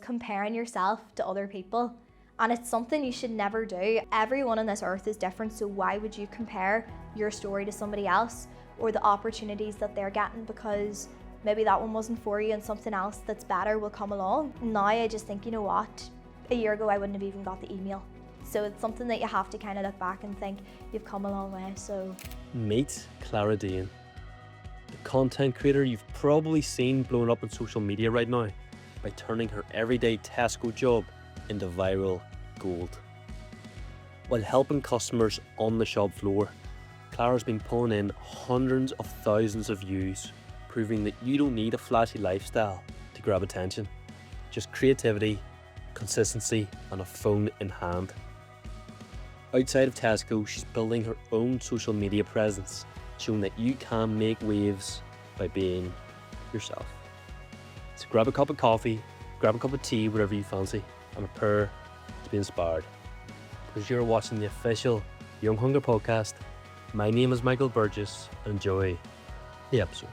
comparing yourself to other people. And it's something you should never do. Everyone on this earth is different, so why would you compare your story to somebody else or the opportunities that they're getting, because maybe that one wasn't for you and something else that's better will come along. Now I just think, you know what, a year ago I wouldn't have even got the email. So it's something that you have to kind of look back and think you've come a long way. So meet Clara Deehan, the content creator you've probably seen blowing up on social media right now by turning her everyday Tesco job into viral gold. While helping customers on the shop floor, Clara's been pulling in hundreds of thousands of views, proving that you don't need a flashy lifestyle to grab attention. Just creativity, consistency, and a phone in hand. Outside of Tesco, she's building her own social media presence, showing that you can make waves by being yourself. So grab a cup of coffee, grab a cup of tea, whatever you fancy, and prepare to be inspired. Because you're watching the official Young Hunger podcast. My name is Michael Burgess, and enjoy the episode.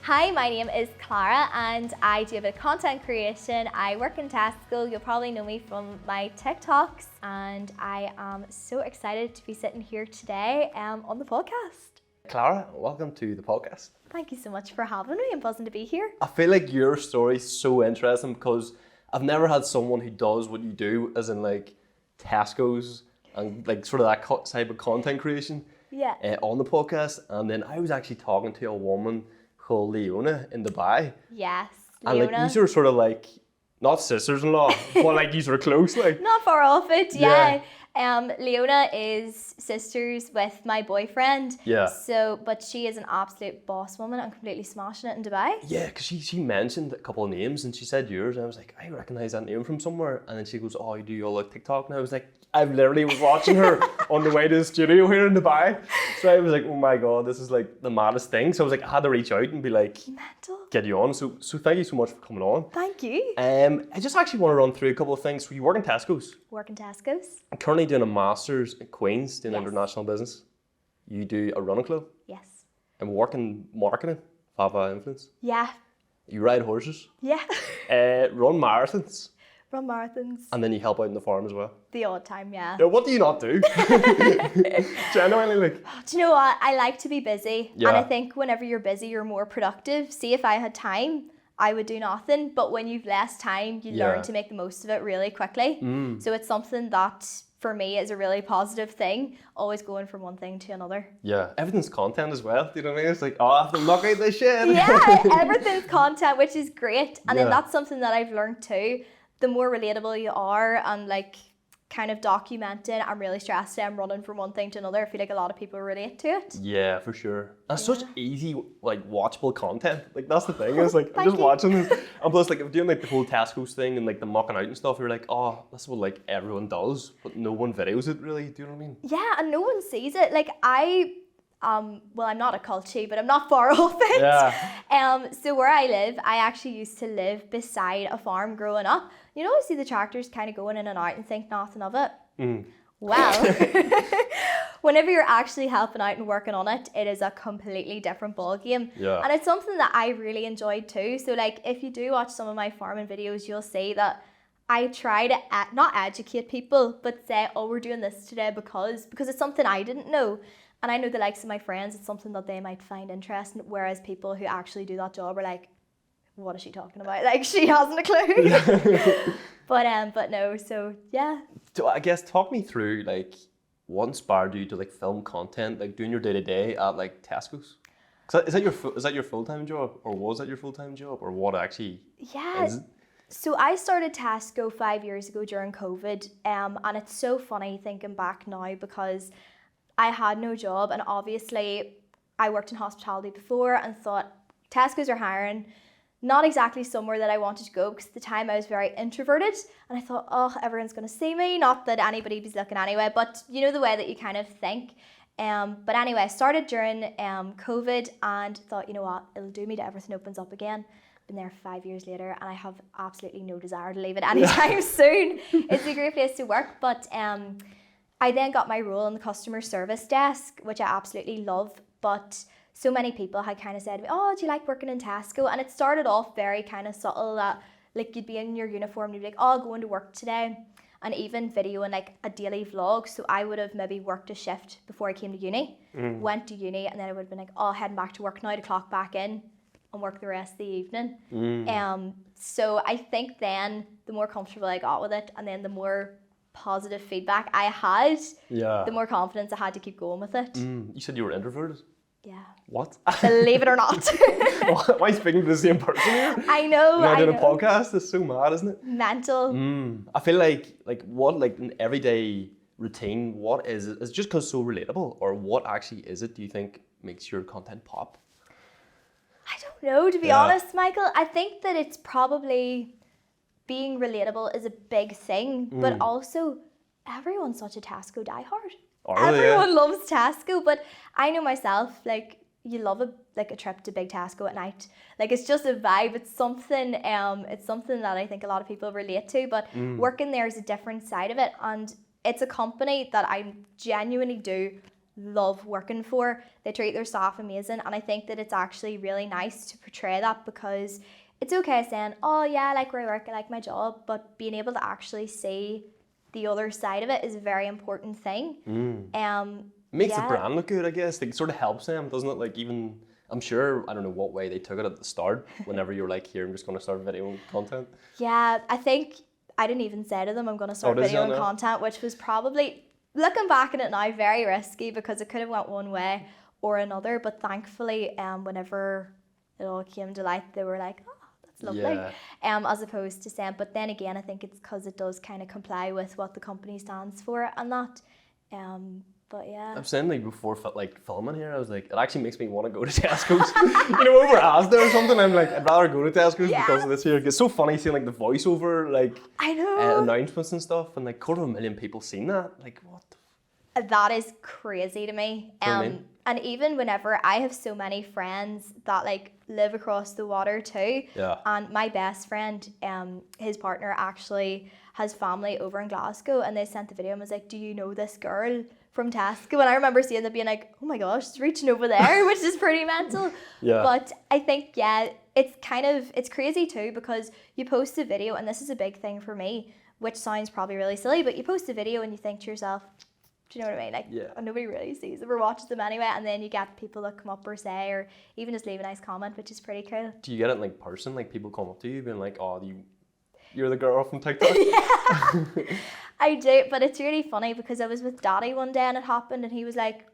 hi, my name is Clara and I do a bit of content creation. I work in Tesco. You'll probably know me from my TikToks, and I am so excited to be sitting here today on the podcast. Clara, welcome to the podcast. Thank you so much for having me. I'm buzzing to be here. I feel like your story's so interesting because I've never had someone who does what you do, as in like Tesco's and like sort of that type of content creation on the podcast. And then I was actually talking to a woman called Leona in Dubai. Yes, and Leona. like you sort of like, not sisters-in-law, but like you sort of close like. Not far off it, yeah. Leona is sisters with my boyfriend. Yeah. So, but she is an absolute boss woman and completely smashing it in Dubai. Yeah, because she mentioned a couple of names and she said yours, and I was like, I recognise that name from somewhere. And then she goes, oh, you do all like TikTok? And I was like, I literally was watching her on the way to the studio here in Dubai. So I was like, oh my God, this is like the maddest thing. So I was like, I had to reach out and be like, mental. Get you on. So thank you so much for coming on. Thank you. I just actually want to run through a couple of things. So you work in Tesco's. Work in Tesco's. I'm currently doing a master's at Queen's, doing Yes. international business. You do a running club. Yes. I'm working marketing, Fava Influence. Yeah. You ride horses. Yeah. Run marathons. Run marathons. And then you help out in the farm as well. The odd time, yeah. Yeah, what do you not do? Genuinely, like. Do you know what? I like to be busy. Yeah. And I think whenever you're busy, you're more productive. See, if I had time, I would do nothing. But when you've less time, you learn to make the most of it really quickly. So it's something that, for me, is a really positive thing. Always going from one thing to another. Yeah, everything's content as well. Do you know what I mean? It's like, oh, I have to knock out this shit. Yeah, everything's content, which is great. And then Yeah. that's something that I've learned too. The more relatable you are and like kind of documenting, I'm really stressed, I'm running from one thing to another. I feel like a lot of people relate to it. Yeah, for sure. That's such easy, like, watchable content. Like, that's the thing. It's like, I'm Thank just you. watching this. And plus, like, if doing, like, the whole Tesco's thing and, like, the mocking out and stuff, you're like, oh, that's what, like, everyone does. But no one videos it, really. Do you know what I mean? Yeah, and no one sees it. Like well, I'm not a culty, but I'm not far off it. Yeah. So where I live, I actually used to live beside a farm growing up. You know, I see the tractors kind of going in and out and think nothing of it. Well, whenever you're actually helping out and working on it, it is a completely different ballgame. Yeah. And it's something that I really enjoyed too. So like, if you do watch some of my farming videos, you'll see that I try to not educate people, but say, oh, we're doing this today because it's something I didn't know. And I know the likes of my friends, it's something that they might find interesting, whereas people who actually do that job are like, what is she talking about? Like, she hasn't a clue. But no, so yeah. So I guess talk me through, like, what inspired you to, like, film content, like, doing your day-to-day at, like, Tesco's? Is that your full-time job? Or was that your full-time job? Or what actually is it? So I started Tesco 5 years ago during COVID. And it's so funny thinking back now because I had no job, and obviously I worked in hospitality before and thought Tesco's are hiring. Not exactly somewhere that I wanted to go because at the time I was very introverted and I thought, oh, everyone's going to see me. Not that anybody was looking anyway, but you know the way that you kind of think. But anyway, I started during COVID and thought, you know what, it'll do me to everything opens up again. Been there 5 years later and I have absolutely no desire to leave it anytime soon. It's a great place to work, but I then got my role in the customer service desk, which I absolutely love. But so many people had kind of said, oh, do you like working in Tesco? And it started off very kind of subtle that like you'd be in your uniform, you'd be like, oh, going to work today. And even videoing like a daily vlog. So I would have maybe worked a shift before I came to uni, went to uni, and then I would have been like, oh, heading back to work now to clock back in and work the rest of the evening. So I think then the more comfortable I got with it, and then the more positive feedback I had, the more confidence I had to keep going with it. You said you were introverted? Yeah. What? Believe it or not. Am I speaking to the same person here? I know. You're doing a podcast? It's so mad, isn't it? Mental. I feel like what like an everyday routine, what is it? Is it just because it's so relatable, or what actually is it, do you think, makes your content pop? I don't know, to be honest, Michael. I think that it's probably being relatable is a big thing, but also everyone's such a Tesco diehard. Everyone loves Tesco, but I know myself, like, you love a trip to Big Tesco at night. Like, it's just a vibe. It's something that I think a lot of people relate to, but working there is a different side of it, and it's a company that I genuinely do love working for. They treat their staff amazing, and I think that it's actually really nice to portray that, because it's okay saying, oh yeah, I like where I work, I like my job, but being able to actually see the other side of it is a very important thing. Makes the brand look good, I guess. Like, it sort of helps them, doesn't it? Like, even, I'm sure, I don't know what way they took it at the start, whenever you were like, here, I'm just going to start videoing content. Yeah, I think I didn't even say to them I'm going to start videoing content, which was probably, looking back on it now, very risky, because it could have went one way or another. But thankfully, whenever it all came to light, they were like, oh, that's lovely. As opposed to saying, but then again, I think it's because it does kind of comply with what the company stands for and that. But yeah. I'm saying, like, before filming here, I was like, it actually makes me want to go to Tesco's. You know, over Asda or something, I'm like, I'd rather go to Tesco's because of this here. It's so funny seeing like the voiceover, like, I know, announcements and stuff, and like 250,000 people seen that. Like, what the that is crazy to me. And even whenever I have so many friends that like live across the water too. And my best friend, his partner actually has family over in Glasgow, and they sent the video and was like, do you know this girl from Tesco? And I remember seeing them being like, oh my gosh, it's reaching over there, which is pretty mental. But I think, it's crazy too, because you post a video, and this is a big thing for me, which sounds probably really silly, but you post a video and you think to yourself, do you know what I mean? Like, nobody really sees them or watches them anyway, and then you get people that come up or say, or even just leave a nice comment, which is pretty cool. Do you get it in like person? Like, people come up to you being like, oh, you're the girl from TikTok? I do, but it's really funny, because I was with Daddy one day and it happened, and he was like,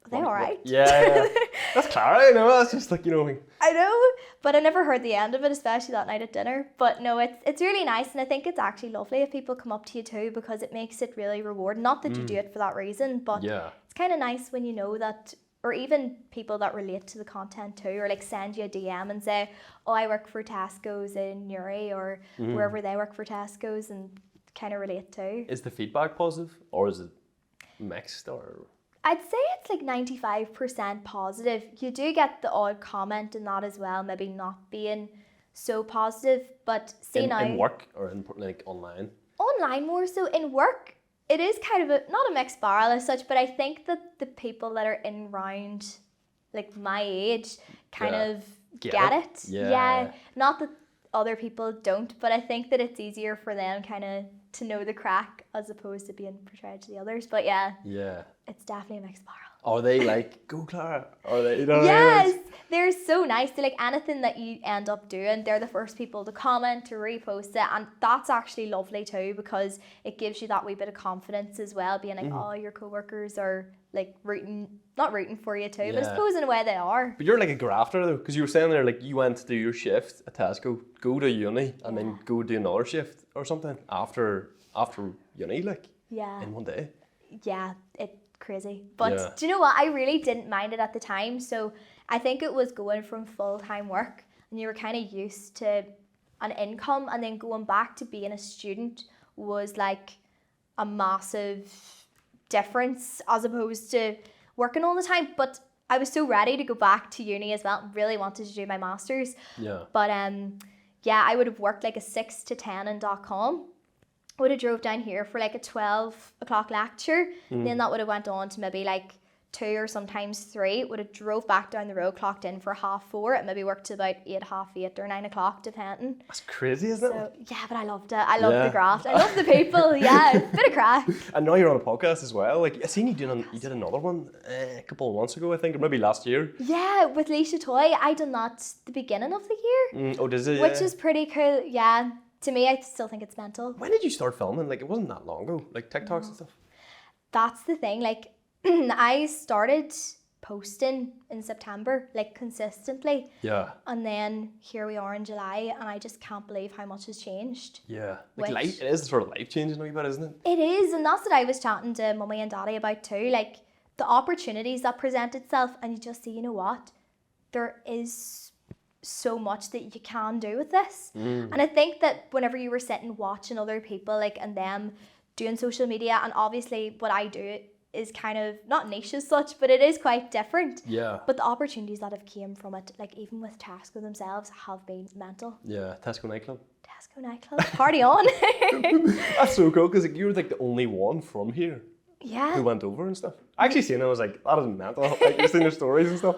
are they alright? Yeah. That's Clara, you know, that's just like, you know. I know, but I never heard the end of it, especially that night at dinner. But no, it's really nice, and I think it's actually lovely if people come up to you too, because it makes it really rewarding. Not that you do it for that reason, but it's kind of nice when you know that, or even people that relate to the content too, or like send you a DM and say, oh, I work for Tesco's in Newry, or wherever they work for Tesco's, and kind of relate to. Is the feedback positive, or is it mixed, or? I'd say it's like 95% positive. You do get the odd comment in that as well, maybe not being so positive, but in work or in like online? Online more so. In work, it is kind of not a mixed barrel as such, but I think that the people that are in round like my age kind of get it. Yeah. Not that other people don't, but I think that it's easier for them kind of to know the crack as opposed to being portrayed to the others. But yeah, it's definitely a mixed barrel. Are they like, go Clara? Are they, you know? Yes, they're so nice. They're like, anything that you end up doing, they're the first people to comment, to repost it, and that's actually lovely too, because it gives you that wee bit of confidence as well, being like, oh, your co-workers are like not rooting for you too, but I suppose in a way they are. But you're like a grafter though, because you were saying there, like, you went to do your shift at Tesco, go to uni, and then go do another shift or something after uni, like, in one day. Yeah, it's crazy. But do you know what? I really didn't mind it at the time. So I think it was going from full-time work, and you were kind of used to an income, and then going back to being a student was like a massive difference as opposed to working all the time. But I was so ready to go back to uni as well. Really wanted to do my master's. But I would have worked like a 6 to 10 in .com. Would have drove down here for like a 12 o'clock lecture, then that would have went on to maybe like 2 or sometimes 3, would have drove back down the road, clocked in for 4:30, and maybe worked to about 8, 8:30 or 9 o'clock, depending. That's crazy, isn't it? So, yeah, but I loved it. I loved the graft. I love the people. Yeah, bit of crack. And now you're on a podcast as well. Like, I seen you you did another one a couple of months ago, I think, or maybe last year. Yeah, with Leisha Toy. I done that the beginning of the year. Oh, does it? Which is pretty cool. Yeah. To me, I still think it's mental. When did you start filming? Like, it wasn't that long ago. Like, TikToks and stuff. That's the thing. Like, I started posting in September, like, consistently. Yeah. And then here we are in July, and I just can't believe how much has changed. Yeah. Like, it is sort of life-changing a wee bit, isn't it? It is, and that's what I was chatting to Mummy and Daddy about too. Like, the opportunities that present itself, and you just see, you know what? There is so much that you can do with this. And I think that whenever you were sitting watching other people, like, and them doing social media, and obviously what I do is kind of not niche as such, but it is quite different. Yeah. But the opportunities that have came from it, like even with Tesco themselves, have been mental. Yeah, Tesco nightclub. Tesco nightclub, party on. That's so cool, because like, you were like the only one from here Yeah. who went over and stuff. I actually seen it, I was like, that is mental. Like, you've seen their stories and stuff.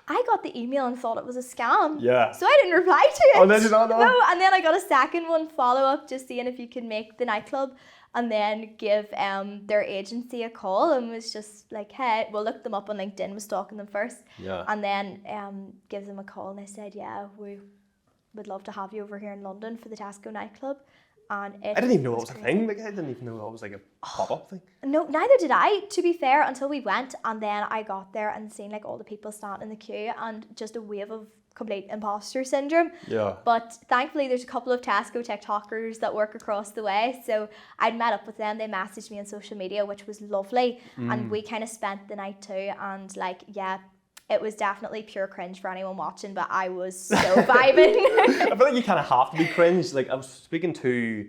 I got the email and thought it was a scam. Yeah. So I didn't reply to it. Oh, did you not know? No, and then I got a second one follow-up, just seeing if you could make the nightclub and then give their agency a call, and was just like, hey, we'll look them up on LinkedIn, was stalking them first. Yeah. And then give them a call, and they said, yeah, we would love to have you over here in London for the Tesco nightclub. And I didn't even know it was a thing. Like, I didn't even know that was like a pop-up thing. No, neither did I, to be fair, until we went, and then I got there and seen like all the people standing in the queue, and just a wave of complete imposter syndrome. Yeah. But thankfully there's a couple of Tesco TikTokers that work across the way, so I'd met up with them. They messaged me on social media, which was lovely, and we kind of spent the night too, and like, yeah, it was definitely pure cringe for anyone watching, but I was so vibing. I feel like you kind of have to be cringe. Like, I was speaking to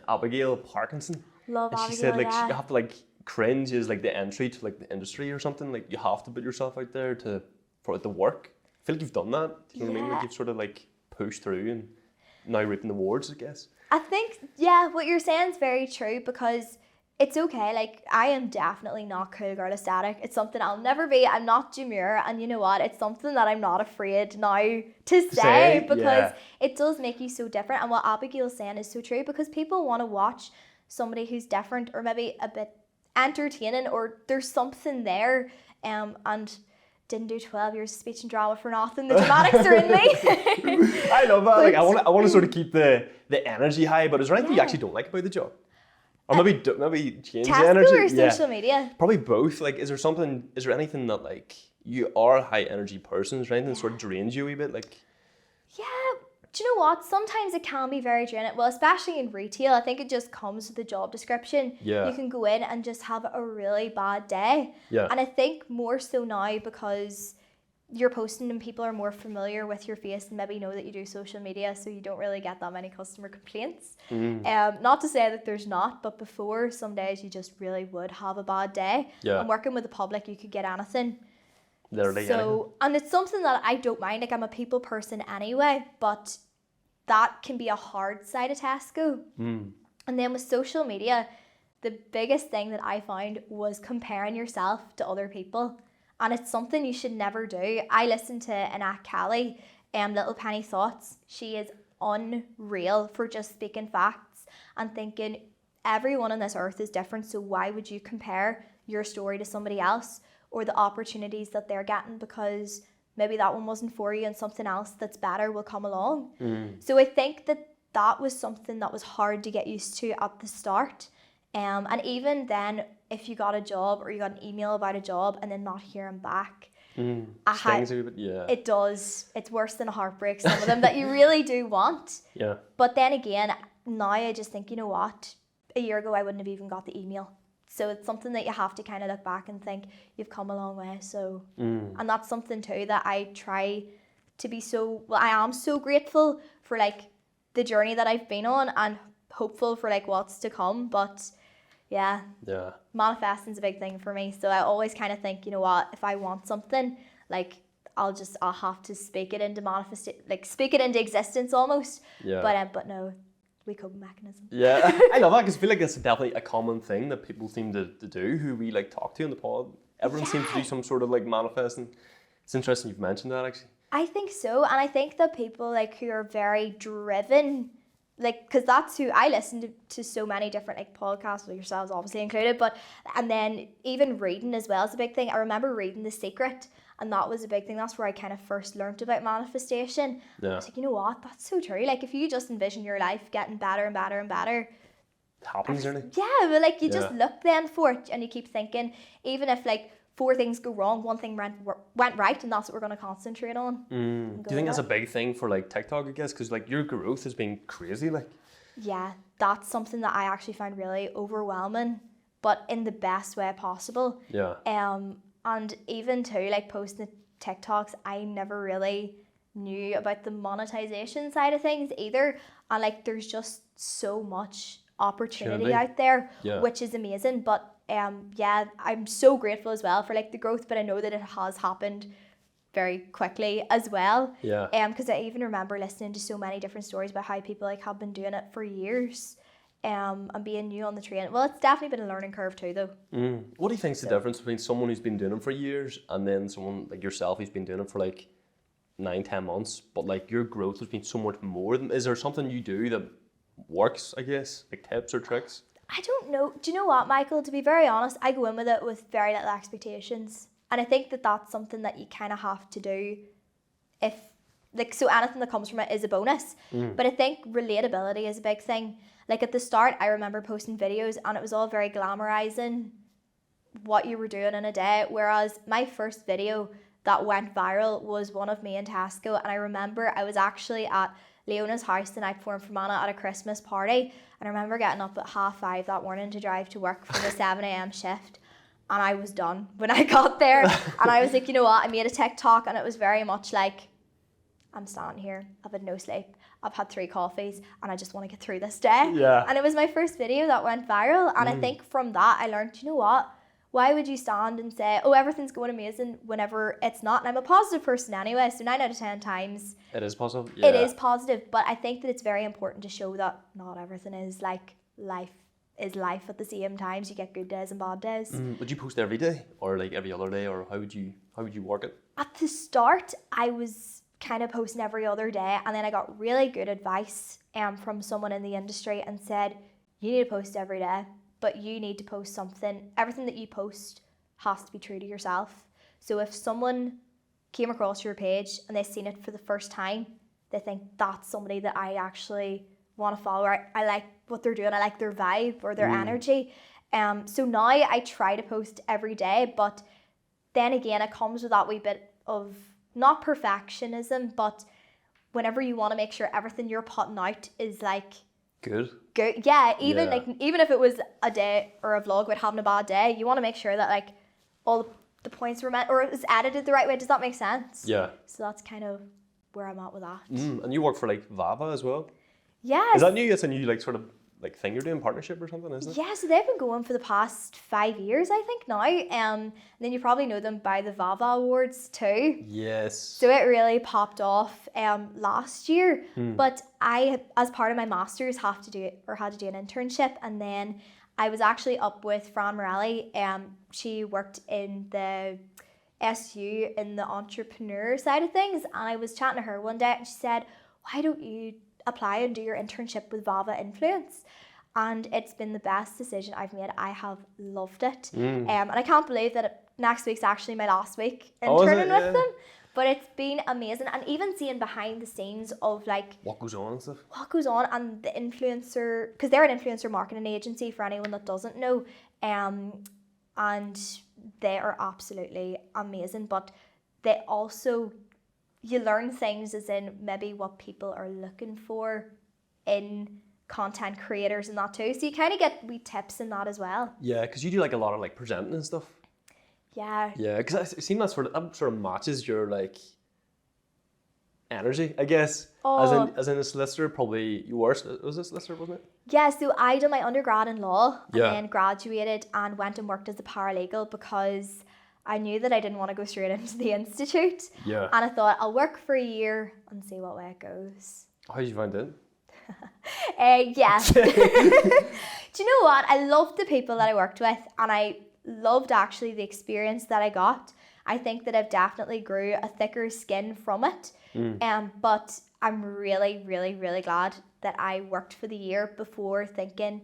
Abigail Parkinson. Love and Abigail, she said, like, yeah. you have to, like, cringe is like the entry to like the industry or something. Like, you have to put yourself out there for it to work. I feel like you've done that. Do you know what I mean? Like, you've sort of like pushed through and now reaping the rewards, I guess. I think, yeah, what you're saying is very true, because it's okay. Like, I am definitely not cool girl aesthetic. It's something I'll never be. I'm not demure, and you know what? It's something that I'm not afraid now to say, because it does make you so different. And what Abigail's saying is so true, because people want to watch somebody who's different, or maybe a bit entertaining, or there's something there, and didn't do 12 years of speech and drama for nothing. The dramatics are in me. I love that. Like, I want to sort of keep the energy high, but is there anything you actually don't like about the job? Or maybe change Tesco the energy? or social media? Probably both. Like, is there anything that, like, you are a high energy person? Is there anything that sort of drains you a wee bit? Like, yeah, do you know what? Sometimes it can be very draining. Well, especially in retail, I think it just comes with the job description. Yeah. You can go in and just have a really bad day. Yeah. And I think more so now, because you're posting and people are more familiar with your face and maybe know that you do social media, so you don't really get that many customer complaints. Not to say that there's not, but before, some days you just really would have a bad day. Yeah. And working with the public, you could get anything. literally anything. And it's something that I don't mind. Like, I'm a people person anyway, but that can be a hard side of Tesco. And then with social media, the biggest thing that I found was comparing yourself to other people. And it's something you should never do. I listened to Anat Kelly, Little Penny Thoughts. She is unreal for just speaking facts and thinking everyone on this earth is different, so why would you compare your story to somebody else or the opportunities that they're getting, because maybe that one wasn't for you and something else that's better will come along. So I think that was something that was hard to get used to at the start. And even then, if you got a job or you got an email about a job and then not hearing back, Stings a wee bit, yeah. it does. It's worse than a heartbreak, some of them that you really do want. Yeah. But then again, now I just think, you know what? A year ago, I wouldn't have even got the email. So it's something that you have to kind of look back and think, you've come a long way. So, and that's something too that I try to be I am so grateful for, like, the journey that I've been on, and hopeful for, like, what's to come. But yeah, manifesting's a big thing for me. So I always kind of think, you know what, if I want something, like, I'll have to speak it into speak it into existence almost. Yeah. But no, we coping mechanism. Yeah, I love that, because I feel like it's definitely a common thing that people seem to do, who we like talk to in the pod Everyone seems to do some sort of like manifesting. It's interesting you've mentioned that actually. I think so, and I think that people like who are very driven, like, because that's who I listen to so many different like podcasts, with yourselves obviously included, but and then even reading as well is a big thing. I remember reading The Secret, and that was a big thing. That's where I kind of first learned about manifestation. Yeah. I was like, you know what, that's so true. Like, if you just envision your life getting better and better and better, It happens, really. yeah, but like you just Yeah. look then for it, and you keep thinking, even if like 4 things go wrong, 1 thing went right, and that's what we're going to concentrate on. Do you think that's a big thing for like TikTok, I guess? Because like your growth has been crazy, like. Yeah, that's something that I actually find really overwhelming, but in the best way possible. Yeah. And even too, like posting TikToks, I never really knew about the monetization side of things either. And like there's just so much opportunity out there, Yeah. which is amazing. But yeah, I'm so grateful as well for like the growth, but I know that it has happened very quickly as well. Yeah. Because I even remember listening to so many different stories about how people like have been doing it for years, and being new on the train. Well, it's definitely been a learning curve too, though. What do you think's the difference between someone who's been doing it for years and then someone like yourself who's been doing it for like 9-10 months, but like your growth has been so much more than? Is there something you do that works, I guess, like tips or tricks? I don't know. Do you know what, Michael? To be very honest, I go in with it with very little expectations. And I think that that's something that you kind of have to do if, like, so anything that comes from it is a bonus. But I think relatability is a big thing. Like at the start, I remember posting videos and it was all very glamorizing what you were doing in a day. Whereas my first video that went viral was one of me in Tesco. And I remember I was actually at Leona's house the night before in Fermanagh at a Christmas party. And I remember getting up at 5:30 that morning to drive to work for the 7 a.m. shift. And I was done when I got there. And I was like, you know what? I made a TikTok and it was very much like, I'm standing here, I've had no sleep, I've had 3 coffees, and I just want to get through this day. Yeah. And it was my first video that went viral. And I think from that, I learned, you know what? Why would you stand and say, oh, everything's going amazing whenever it's not? And I'm a positive person anyway, so 9 out of 10 times It is positive. it is positive. But I think that it's very important to show that not everything is like life is life at the same times. You get good days and bad days. Would you post every day or like every other day, or how would you work it? At the start, I was kind of posting every other day, and then I got really good advice from someone in the industry and said, you need to post every day, but you need to post something. Everything that you post has to be true to yourself. So if someone came across your page and they've seen it for the first time, they think that's somebody that I actually want to follow. I like what they're doing. I like their vibe or their energy. So now I try to post every day, but then again, it comes with that wee bit of not perfectionism, but whenever you want to make sure everything you're putting out is like Good. Yeah, even if it was a day or a vlog with having a bad day, you want to make sure that like all the points were met or it was edited the right way. Does that make sense? Yeah. So that's kind of where I'm at with that. And you work for like Vava as well? Yeah. Is that new? It's a new like sort of like thing you're doing, partnership or something, isn't it? Yeah, so they've been going for the past 5 years, I think now. And then you probably know them by the Vava Awards too. Yes. So it really popped off last year. But I, as part of my master's, had to do an internship, and then I was actually up with Fran Morelli. She worked in the SU in the entrepreneur side of things, and I was chatting to her one day, and she said, "Why don't you apply and do your internship with Vava Influence?" And it's been the best decision I've made. I have loved it. And I can't believe that next week's actually my last week interning with them. But it's been amazing. And even seeing behind the scenes of like what goes on and stuff. What goes on, and the influencer, because they're an influencer marketing agency for anyone that doesn't know. And they are absolutely amazing. But they also, you learn things as in maybe what people are looking for in content creators and that too. So you kind of get wee tips in that as well. Yeah, because you do like a lot of like presenting and stuff. Yeah. Yeah, because I seen that sort of matches your like energy, I guess. Oh. As in a solicitor, probably you were, was a solicitor, wasn't it? Yeah, so I did my undergrad in law and Yeah. then graduated and went and worked as a paralegal because I knew that I didn't want to go straight into the institute. Yeah. And I thought I'll work for a year and see what way it goes. How did you find it? Yeah. Do you know what? I loved the people that I worked with, and I loved actually the experience that I got. I think that I've definitely grew a thicker skin from it. But I'm really, really, really glad that I worked for the year before thinking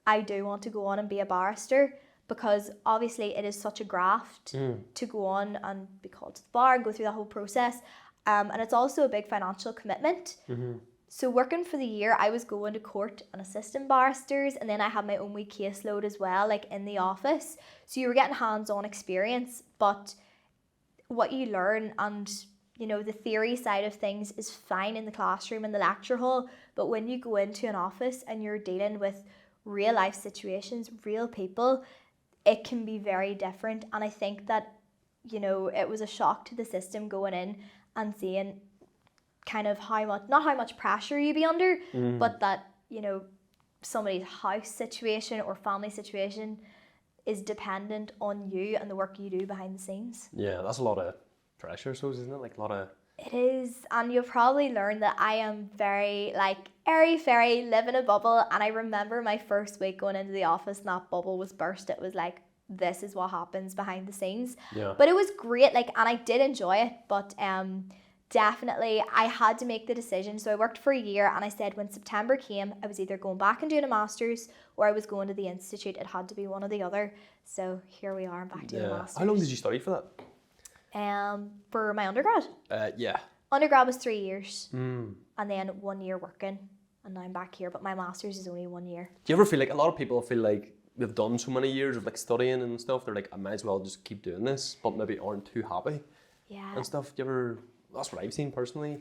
I do want to go on and be a barrister, because obviously it is such a graft to go on and be called to the bar and go through that whole process. And it's also a big financial commitment. So working for the year, I was going to court and assistant barristers, and then I had my own wee caseload as well, like in the office. So you were getting hands-on experience, but what you learn and, you know, the theory side of things is fine in the classroom and the lecture hall, but when you go into an office and you're dealing with real life situations, real people, it can be very different. And I think that, you know, it was a shock to the system going in and seeing kind of not how much pressure you be under, but that, you know, somebody's house situation or family situation is dependent on you and the work you do behind the scenes. Yeah, that's a lot of pressure, I suppose, isn't it? Like a lot of... It is, and you'll probably learn that I am very, like, airy-fairy, live in a bubble, and I remember my first week going into the office and that bubble was burst. It was like, this is what happens behind the scenes. Yeah. But it was great, like, and I did enjoy it, but definitely I had to make the decision. So I worked for a year, and I said when September came, I was either going back and doing a master's or I was going to the institute. It had to be one or the other. So here we are, I'm back doing a master's. How long did you study for that? For my undergrad. Yeah. Undergrad was 3 years, and then 1 year working, and now I'm back here. But my master's is only 1 year. Do you ever feel like, a lot of people feel like they've done so many years of like studying and stuff, they're like, I might as well just keep doing this, but maybe aren't too happy and stuff. Do you ever? That's what I've seen personally.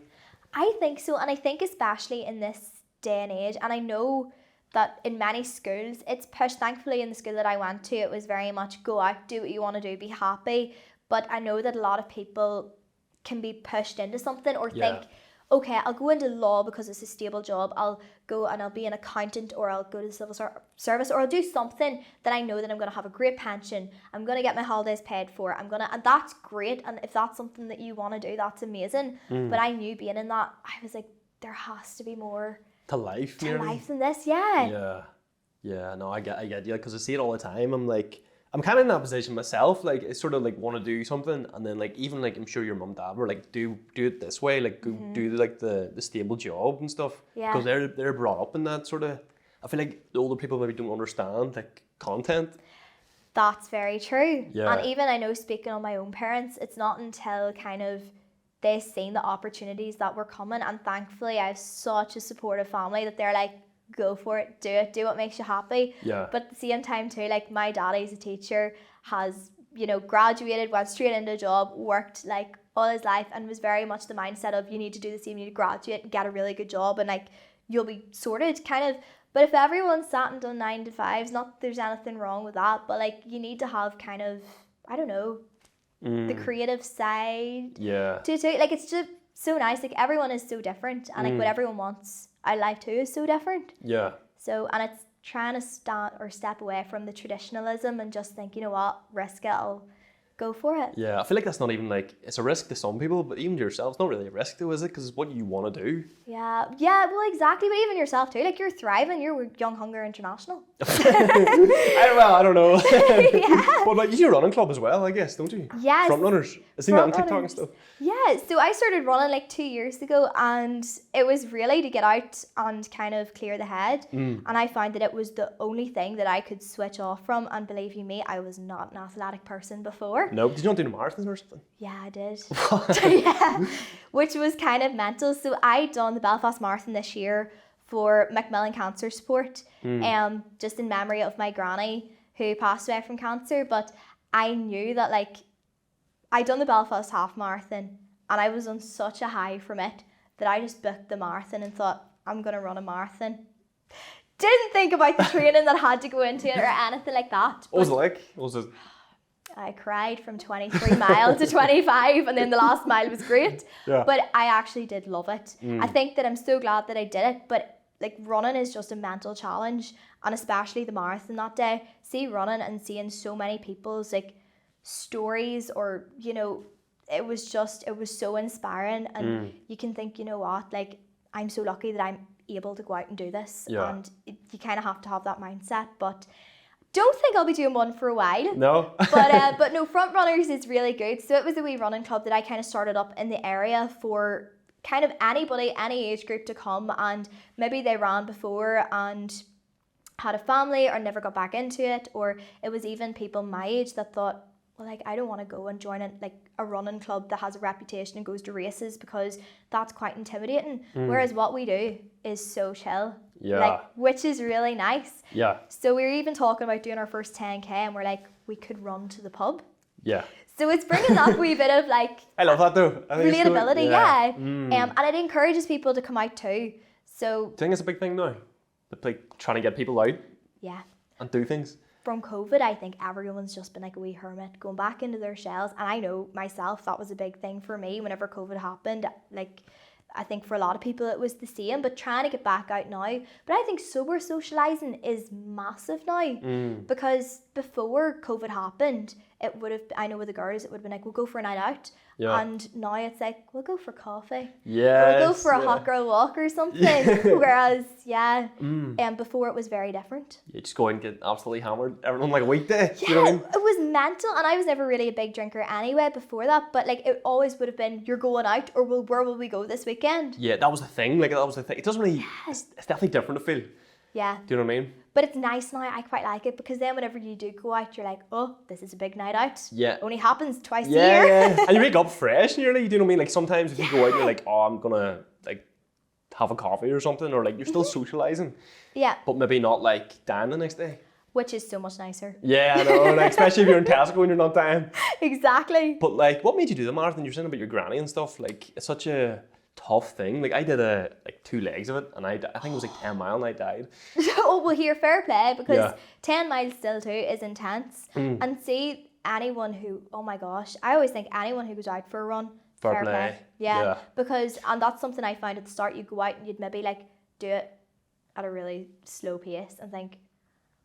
I think so, and I think especially in this day and age, and I know that in many schools it's pushed. Thankfully, in the school that I went to, it was very much go out, do what you want to do, be happy. But I know that a lot of people can be pushed into something or think, okay, I'll go into law because it's a stable job. I'll go and I'll be an accountant, or I'll go to the civil service, or I'll do something that I know that I'm going to have a great pension. I'm going to get my holidays paid for. And that's great. And if that's something that you want to do, that's amazing. But I knew being in that, I was like, there has to be more to life than this. Yeah. Yeah. No, I get you, because I see it all the time. I'm kind of in that position myself. Like, I sort of like want to do something, and then like even like I'm sure your mum and dad were like, do it this way, like go do like the stable job and stuff. Yeah. Because they're brought up in that sort of. I feel like the older people maybe don't understand like content. That's very true. Yeah. And even I know, speaking on my own parents, it's not until kind of they seen the opportunities that were coming, and thankfully I have such a supportive family that they're like, go for it, do what makes you happy. Yeah. But at the same time too, like my daddy's a teacher, has, you know, graduated, went straight into a job, worked like all his life, and was very much the mindset of you need to do the same, you need to graduate and get a really good job, and like you'll be sorted kind of. But if everyone sat and done 9 to 5s, not that there's anything wrong with that, but like you need to have kind of, I don't know, the creative side to like it's just so nice. Like everyone is so different, and like what everyone wants our life too is so different. Yeah. So, and it's trying to step away from the traditionalism and just think, you know what, risk it, I'll go for it. Yeah, I feel like that's not even like, it's a risk to some people, but even to yourself, it's not really a risk though, is it? Because it's what you want to do. Yeah, well, exactly. But even yourself too, like you're thriving, you're Young Hunger International. I don't know. Yeah. But like, you do a running club as well, I guess, don't you? Yes. Front runners. I've seen that on TikTok and stuff. Yeah, so I started running like 2 years ago, and it was really to get out and kind of clear the head. And I found that it was the only thing that I could switch off from. And believe you me, I was not an athletic person before. No, did you not do the marathons or something? Yeah, I did. Yeah, which was kind of mental. So I done the Belfast Marathon this year for Macmillan Cancer Support, just in memory of my granny who passed away from cancer. But I knew that like I done the Belfast half marathon, and I was on such a high from it that I just booked the marathon and thought, I'm gonna run a marathon. Didn't think about the training that had to go into it or anything like that. What was it like? What was it? I cried from 23 miles to 25, and then the last mile was great. Yeah. But I actually did love it. I think that I'm so glad that I did it, but like running is just a mental challenge, and especially the marathon that day. See running and seeing so many people's like stories, or you know, it was so inspiring, and you can think, you know what, like I'm so lucky that I'm able to go out and do this. And you kind of have to have that mindset. But Don't think I'll be doing one for a while. No. But no, Front Runners is really good. So it was a wee running club that I kind of started up in the area for kind of anybody, any age group to come, and maybe they ran before and had a family or never got back into it, or it was even people my age that thought, well, like, I don't want to go and join a running club that has a reputation and goes to races because that's quite intimidating. Whereas what we do is so chill. Yeah. Like, which is really nice. Yeah. So we were even talking about doing our first 10K and we're like, we could run to the pub. Yeah. So it's bringing that wee bit of like I love that though. I think relatability, it's cool. yeah. And it encourages people to come out too. So Do you think it's a big thing now? Like trying to get people out yeah. and do things? From COVID, I think everyone's just been like a wee hermit, going back into their shells. And I know myself, that was a big thing for me whenever COVID happened. Like, I think for a lot of people it was the same, but trying to get back out now. But I think sober socialising is massive now because before COVID happened, it would have, I know with the girls, it would have been like, we'll go for a night out. Yeah. And now it's like, we'll go for coffee. Yeah. Or we'll go for a hot girl walk or something. Whereas, before it was very different. You just go and get absolutely hammered everyone like a weekday. Yeah, You know what I mean? it was mental, and I was never really a big drinker anyway before that, but like it always would have been, you're going out, or where will we go this weekend? Yeah, that was the thing. Like that was the thing. It doesn't really. It's definitely different to feel. Yeah. Do you know what I mean? But it's nice now, I quite like it, because then whenever you do go out, you're like, oh, this is a big night out. Yeah. Only happens twice a Yeah, year. yeah. And you wake up fresh nearly. Do you know what I mean? Like sometimes if you go out, you're like, oh, I'm gonna like have a coffee or something, or like you're still socialising, Yeah, but maybe not like dying the next day. which is so much nicer. Yeah, I know. Like, especially if you're in Tesco and you're not dying. Exactly. But like, what made you do the marathon? You're saying about your granny and stuff. Like, it's such a tough thing. Like, I did 2 legs of it, and I think it was like 10 mile, and I died. Oh, well, here, fair play, because Yeah. 10 miles still too is intense. And see, anyone who, oh my gosh, I always think anyone who goes out for a run, Fair play. Yeah, because, and that's something I found at the start, you go out and you'd maybe like do it at a really slow pace and think,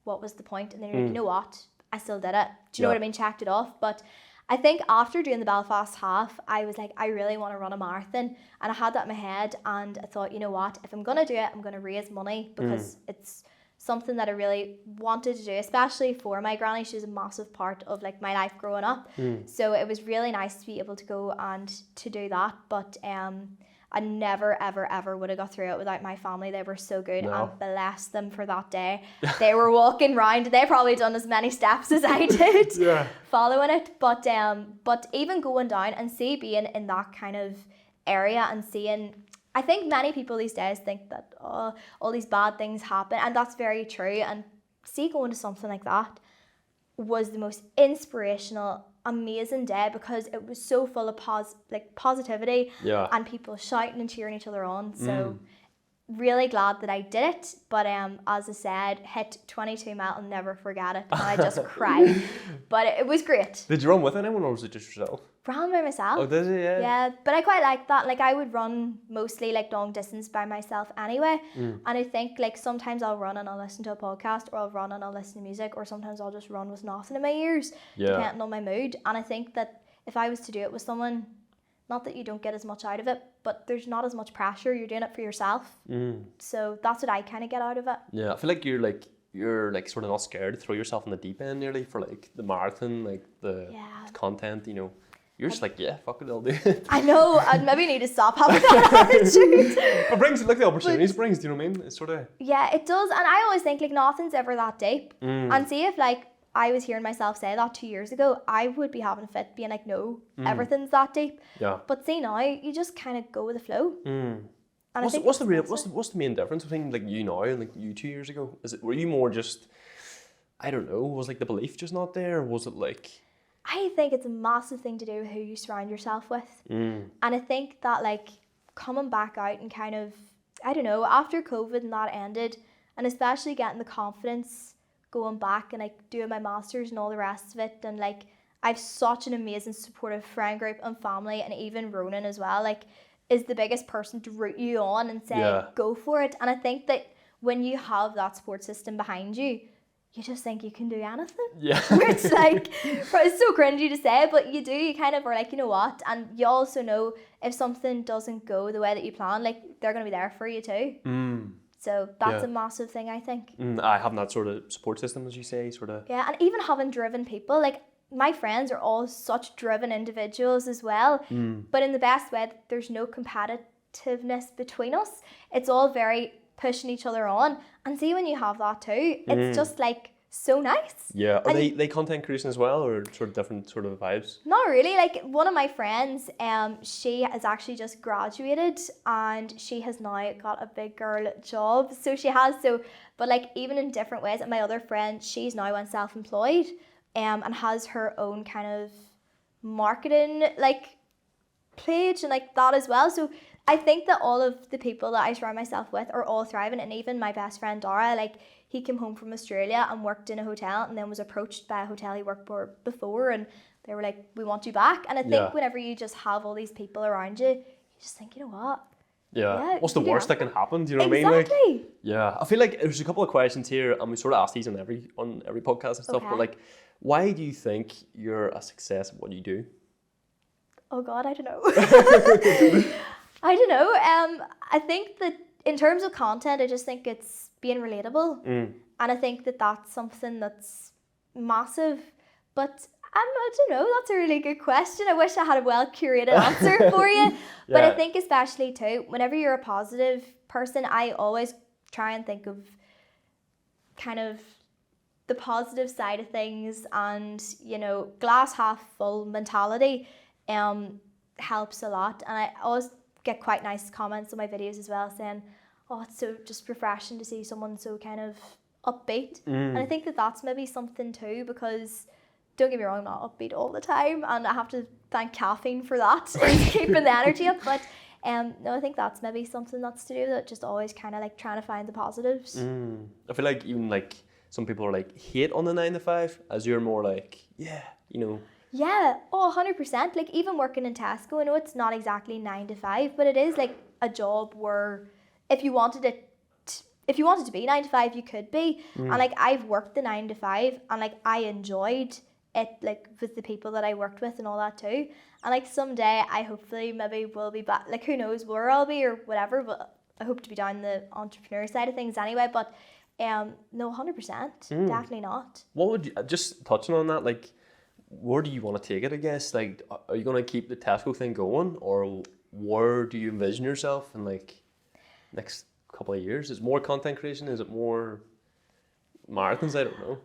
what was the point? And then you're like, you know what? I still did it. Do you know what I mean? Checked it off. But I think after doing the Belfast half, I was like, I really want to run a marathon. And I had that in my head. And I thought, you know what? If I'm going to do it, I'm going to raise money because it's something that I really wanted to do, especially for my granny. She's a massive part of like my life growing up. So it was really nice to be able to go and to do that. But I never, ever, ever would have got through it without my family. They were so good, and bless them for that day. They were walking round. They probably done as many steps as I did following it. But even going down and being in that kind of area and seeing, I think many people these days think that all these bad things happen, and that's very true. And going to something like that was the most inspirational, amazing day because it was so full of positivity and people shouting and cheering each other on. So really glad that I did it. But as I said, hit 22 mile, I'll never forget it. And I just cried. But it was great. Did you run with anyone, or was it just yourself? Ran by myself. Oh, did you? Yeah. Yeah, but I quite like that. Like, I would run mostly like long distance by myself anyway. And I think like sometimes I'll run and I'll listen to a podcast, or I'll run and I'll listen to music, or sometimes I'll just run with nothing in my ears, depending on my mood. And I think that if I was to do it with someone, not that you don't get as much out of it, but there's not as much pressure. You're doing it for yourself. So that's what I kind of get out of it. Yeah, I feel like you're sort of not scared to throw yourself in the deep end nearly for like the marathon, like the content, you know. You're just like, yeah, fuck it, I'll do it. I know, I'd maybe need to stop having that attitude. But brings, like the opportunities brings, do you know what I mean? It's sort of... Yeah, it does. And I always think like nothing's ever that deep. And see, if like I was hearing myself say that 2 years ago, I would be having a fit being like, no, everything's that deep. Yeah. But see now, you just kind of go with the flow. And What's the main difference between like you now and like you 2 years ago? Were you more just, I don't know, was like the belief just not there? Or was it like... I think it's a massive thing to do with who you surround yourself with. And I think that like coming back out and kind of, I don't know, after COVID and that ended, and especially getting the confidence going back and like doing my masters and all the rest of it, and like I've such an amazing supportive friend group and family, and even Ronan as well, like is the biggest person to root you on and say go for it. And I think that when you have that support system behind you, you just think you can do anything. Yeah. It's like, it's so cringy to say, but you do, you kind of are like, you know what? And you also know if something doesn't go the way that you plan, like they're going to be there for you too. So that's Yeah. a massive thing, I think. I having that sort of support system, as you say, sort of. Yeah, and even having driven people, like my friends are all such driven individuals as well, but in the best way. There's no competitiveness between us. It's all very pushing each other on, and see, when you have that too, it's just like so nice. Yeah, are And they content creation as well, or sort of different sort of vibes? not really. Like one of my friends, she has actually just graduated and she has now got a big girl job. So she has but like even in different ways. And my other friend, she's now went self-employed, and has her own kind of marketing like page and like that as well. So I think that all of the people that I surround myself with are all thriving, and even my best friend Dara, like he came home from Australia and worked in a hotel, and then was approached by a hotel he worked for before, and they were like, we want you back. And I think whenever you just have all these people around you, you just think, you know what? Yeah. What's the you do worst that can happen? Do you know what I mean? Exactly. Like, yeah. I feel like there's a couple of questions here, and we sort of ask these on every podcast and stuff. Okay. But like, why do you think you're a success at what you do? Oh God, I don't know. I don't know. I think that in terms of content, I just think it's being relatable, and I think that that's something that's massive. But I don't know. That's a really good question. I wish I had a well curated answer for you. But I think especially too, whenever you're a positive person, I always try and think of kind of the positive side of things, and glass half full mentality helps a lot. And I always get quite nice comments on my videos as well, saying, oh, it's so just refreshing to see someone so kind of upbeat. And I think that that's maybe something too, because don't get me wrong, I'm not upbeat all the time, and I have to thank caffeine for that, keeping the energy up. But no, I think that's maybe something that's to do with it, just always kind of like trying to find the positives. I feel like even like some people are like hate on the 9 to 5, as you're more like, yeah. Yeah, 100%. Like even working in Tesco, I know it's not exactly 9 to 5, but it is like a job where if you wanted to be 9 to 5, you could be. And like I've worked the 9 to 5, and like I enjoyed it, like with the people that I worked with and all that too. And like someday I hopefully maybe will be back, like who knows where I'll be or whatever, but I hope to be down the entrepreneur side of things anyway. But no, 100%, definitely not. What would you, just touching on that, like, where do you want to take it, I guess? Like, are you going to keep the Tesco thing going, or where do you envision yourself in like next couple of years? Is it more content creation? Is it more marathons? I don't know.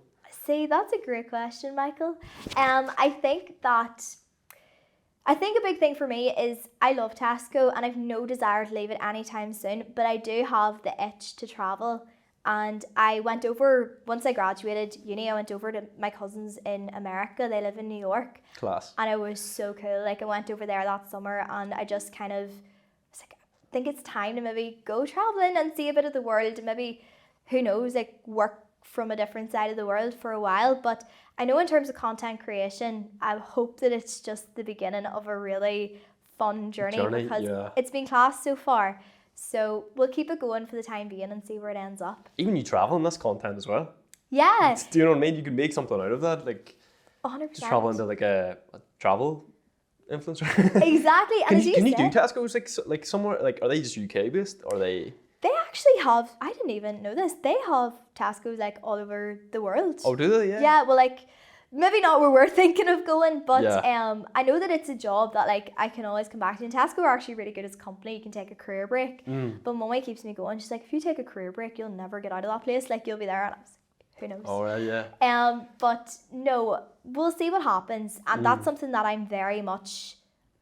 See, that's a great question, Michael. I think a big thing for me is I love Tesco, and I've no desire to leave it anytime soon, but I do have the itch to travel. And I went over, once I graduated uni, I went over to my cousins in America. They live in New York. Class. And it was so cool. Like I went over there that summer, and I just kind of was like, I think it's time to maybe go traveling and see a bit of the world, and maybe, who knows, like work from a different side of the world for a while. But I know in terms of content creation, I hope that it's just the beginning of a really fun journey because it's been class so far. So we'll keep it going for the time being and see where it ends up. Even you traveling, that's content as well. Yeah. Do you know what I mean? You can make something out of that, like 100%. just travel into like a travel influencer. Exactly. And can you do Tesco's like somewhere? Like, are they just UK based, or are they? They actually have. I didn't even know this. They have Tesco's like all over the world. Oh, do they? Yeah. Yeah. Well, like maybe not where we're thinking of going, but I know that it's a job that like I can always come back to. And Tesco are actually really good as a company. You can take a career break. But Mummy keeps me going. She's like, if you take a career break, you'll never get out of that place. Like you'll be there, and I was like, who knows? Oh yeah. But no, we'll see what happens, and that's something that I'm very much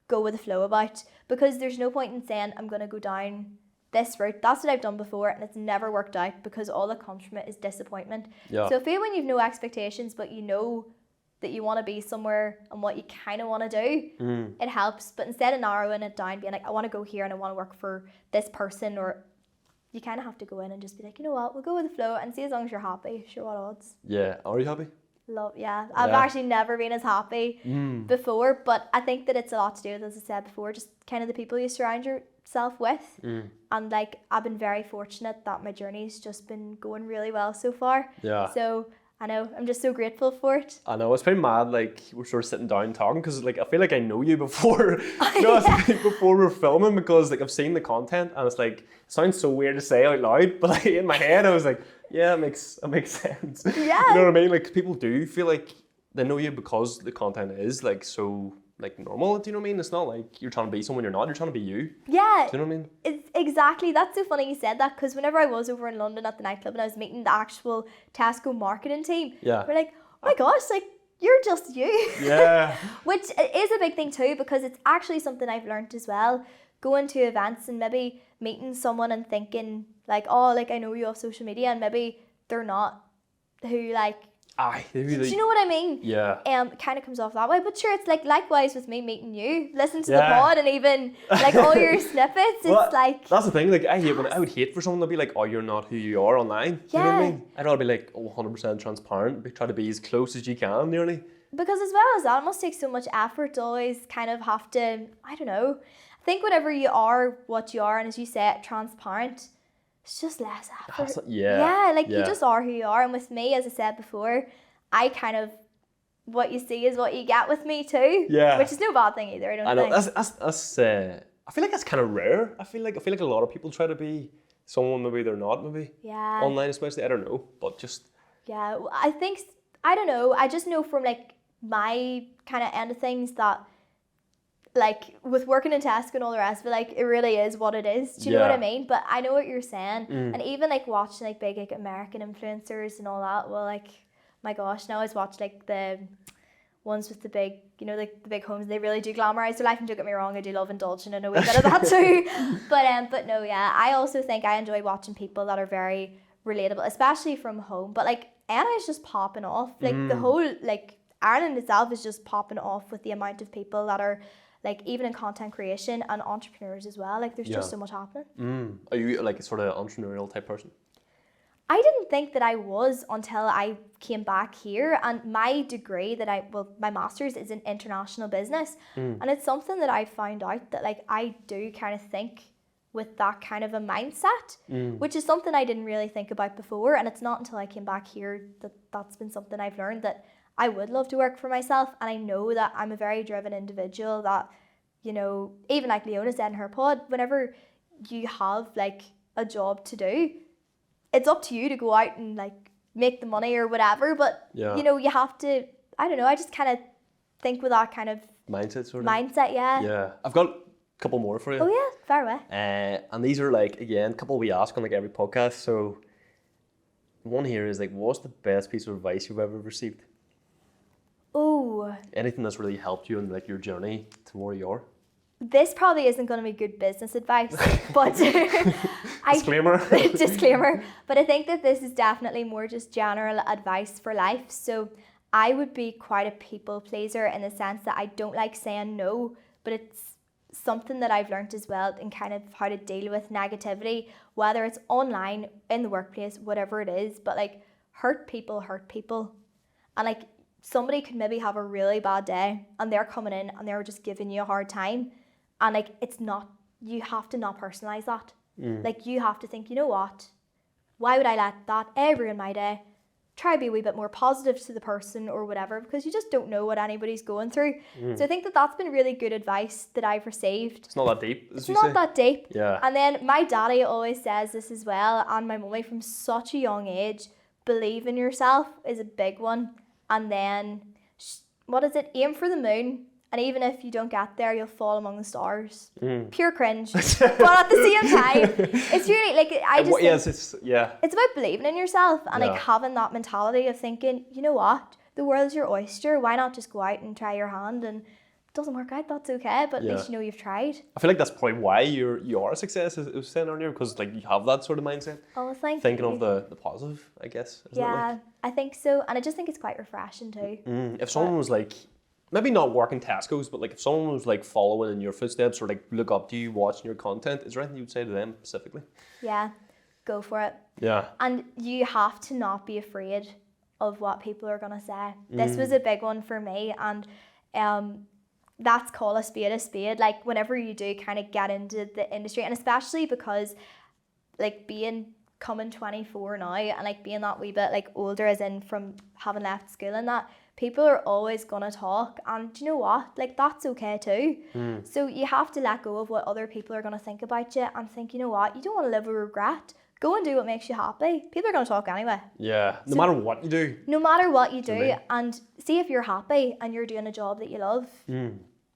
go with the flow about, because there's no point in saying I'm gonna go down this route. That's what I've done before, and it's never worked out, because all that comes from it is disappointment. Yeah. So feel when you've no expectations, but you know that you want to be somewhere and what you kind of want to do, it helps. But instead of narrowing it down, being like, I want to go here and I want to work for this person, or you kind of have to go in and just be like, you know what, we'll go with the flow and see, as long as you're happy, sure, what odds. Yeah. Are you happy? I've actually never been as happy before, but I think that it's a lot to do with, as I said before, just kind of the people you surround yourself with. And like I've been very fortunate that my journey's just been going really well so far. Yeah. So I know, I'm just so grateful for it. I know, it's pretty mad, like, we're sort of sitting down talking, because, like, I feel like I know you before, you know, like, before we're filming, because, like, I've seen the content, and it's, like, it sounds so weird to say out loud, but, like, in my head, I was like, yeah, it makes sense. Yeah. You know what I mean? Like, people do feel like they know you because the content is, like, so, like, normal, do you know what I mean? It's not like you're trying to be someone you're not, you're trying to be you. Yeah. Do you know what I mean? It's exactly. That's so funny you said that, because whenever I was over in London at the nightclub and I was meeting the actual Tesco marketing team, Yeah. we're like, oh my gosh, like, you're just you. Yeah. Which is a big thing too, because it's actually something I've learned as well. Going to events and maybe meeting someone and thinking like, oh, like, I know you off social media, and maybe they're not who, like, Aye. do you know what I mean? Yeah. Kind of comes off that way. But sure, it's like likewise with me meeting you, listen to the Yeah. pod, and even like all your snippets. Well, it's like, that's the thing, like, I would hate for someone to be like, oh, you're not who you are online. You know what I Yeah. mean? I'd rather be like, oh, 100% transparent, try to be as close as you can, nearly. because as well as that, it must take so much effort to always kind of have to, I don't know. I think whenever you are what you are, and as you said, transparent, it's just less effort. Yeah. Like, you just are who you are. And with me, as I said before, I kind of, what you see is what you get with me too. Yeah. Which is no bad thing either, I don't I know, think. that's I feel like that's kind of rare. I feel like a lot of people try to be someone maybe they're not, maybe. Yeah. Online especially, I don't know, but just. Yeah, I think, I don't know, I just know from like my kind of end of things that like with working in Tesco and all the rest of it, like it really is what it is. Do you know what I mean? But I know what you're saying. And even like watching like big like American influencers and all that, well, like, my gosh, now I watch like the ones with the big, you know, like the big homes, they really do glamorize their life, and don't get me wrong, I do love indulging in a wee bit of that too. But no, yeah, I also think I enjoy watching people that are very relatable, especially from home. But like Anna is just popping off. Like the whole, like, Ireland itself is just popping off with the amount of people that are like, even in content creation and entrepreneurs as well. Like, there's just so much happening. Are you like a sort of entrepreneurial type person? I didn't think that I was until I came back here, and my degree my master's is in international business, and it's something that I found out that like I do kind of think with that kind of a mindset, which is something I didn't really think about before. And it's not until I came back here that that's been something I've learned, that I would love to work for myself. And I know that I'm a very driven individual, that, you know, even like Leona said in her pod, whenever you have like a job to do, it's up to you to go out and like make the money or whatever. But, you know, you have to, I don't know, I just kind of think with that kind of mindset, sort of. Mindset, yeah. Yeah. I've got a couple more for you. Oh yeah, far away. And these are like, again, a couple we ask on like every podcast. So one here is like, what's the best piece of advice you've ever received? Oh. Anything that's really helped you in like your journey to where you are? This probably isn't going to be good business advice, but Disclaimer. Disclaimer. But I think that this is definitely more just general advice for life. So I would be quite a people pleaser, in the sense that I don't like saying no, but it's something that I've learned as well, in kind of how to deal with negativity, whether it's online, in the workplace, whatever it is. But like, hurt people. And like, somebody could maybe have a really bad day and they're coming in and they're just giving you a hard time. And like, it's not, you have to not personalize that. Like, you have to think, you know what? Why would I let that ever ruin my day? Try to be a wee bit more positive to the person or whatever, because you just don't know what anybody's going through. So I think that that's been really good advice that I've received. It's not that deep, as It's you not say. that deep. Yeah. And then my daddy always says this as well, and my mummy, from such a young age, believe in yourself is a big one. And then, what is it? Aim for the moon. And even if you don't get there, you'll fall among the stars. Pure cringe. But at the same time, it's really like, it's about believing in yourself, and like having that mentality of thinking, you know what, the world's your oyster. Why not just go out and try your hand? And if it doesn't work out, that's okay. But at least you know you've tried. I feel like that's probably why you are a success, as I was saying earlier, because like you have that sort of mindset. Oh, thank Thinking you. of the positive, I guess. Isn't it, Yeah, like? I think so. And I just think it's quite refreshing too. If someone was like, maybe not working Tesco's, but like if someone was like following in your footsteps, or like look up to you, watching your content, is there anything you'd say to them specifically? Yeah, go for it. Yeah. And you have to not be afraid of what people are going to say. This was a big one for me, and that's call a spade a spade. Like, whenever you do kind of get into the industry, and especially because like being coming 24 now and like being that wee bit like older, as in from having left school and that, people are always gonna talk, and do you know what? Like that's okay too. So you have to let go of what other people are gonna think about you and think, you know what? You don't want to live with regret. Go and do what makes you happy. People are gonna talk anyway. Yeah, no matter what you do. No matter what you do, and see if you're happy and you're doing a job that you love.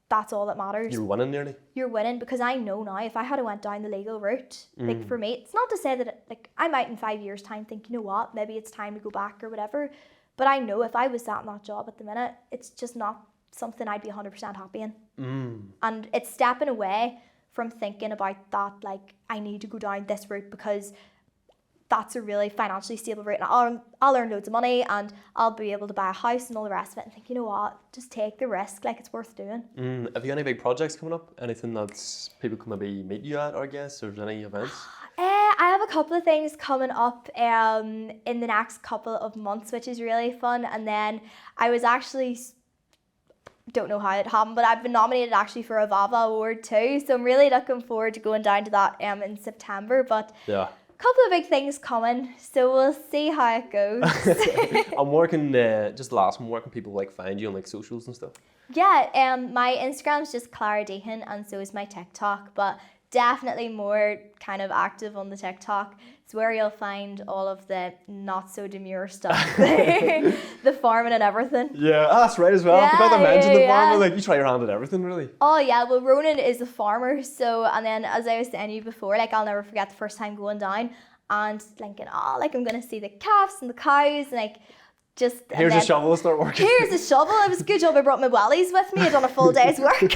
That's all that matters. You're winning nearly. You're winning, because I know now if I had went down the legal route, like for me, it's not to say that like I might in 5 years' time think, you know what, maybe it's time to go back or whatever. But I know if I was sat in that job at the minute, it's just not something I'd be 100% happy in. And it's stepping away from thinking about that, like I need to go down this route because that's a really financially stable route, and I'll earn loads of money and I'll be able to buy a house and all the rest of it, and think, you know what, just take the risk, like it's worth doing. Have you any big projects coming up? Anything that's people can maybe meet you at, or I guess, or any events? I have a couple of things coming up in the next couple of months, which is really fun. And then I was actually, don't know how it happened, but I've been nominated actually for a VAVA award too. So I'm really looking forward to going down to that in September. But yeah, couple of big things coming, so we'll see how it goes. I'm working, just the last one, where can people like find you on like socials and stuff? Yeah, my Instagram's just Clara Deehan, and so is my TikTok, but definitely more kind of active on the TikTok. It's where you'll find all of the not so demure stuff, the farming and everything. Yeah, that's right as well. Yeah, I forgot to mention the farming. yeah. Like you try your hand at everything, really. Oh yeah, well Ronan is a farmer, so, and then as I was saying to you before, like I'll never forget the first time going down and thinking, oh, like I'm gonna see the calves and the cows, and like just here's a shovel to start working. Here's a shovel. It was a good job I brought my wellies with me. I'd done a full day's work.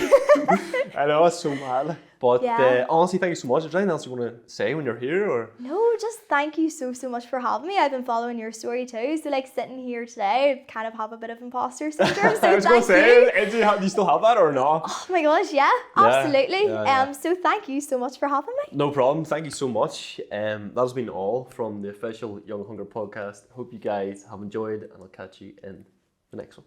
I know, it's so mad. But Yeah. honestly, thank you so much. Is there anything else you want to say when you're here, or? No, just thank you so much for having me. I've been following your story too. So like sitting here today, I kind of have a bit of imposter syndrome. So I was going to say, do you still have that or not? Oh my gosh, yeah, absolutely. yeah. So thank you so much for having me. No problem. Thank you so much. That has been all from the official Young Hunger podcast. Hope you guys have enjoyed, and I'll catch you in the next one.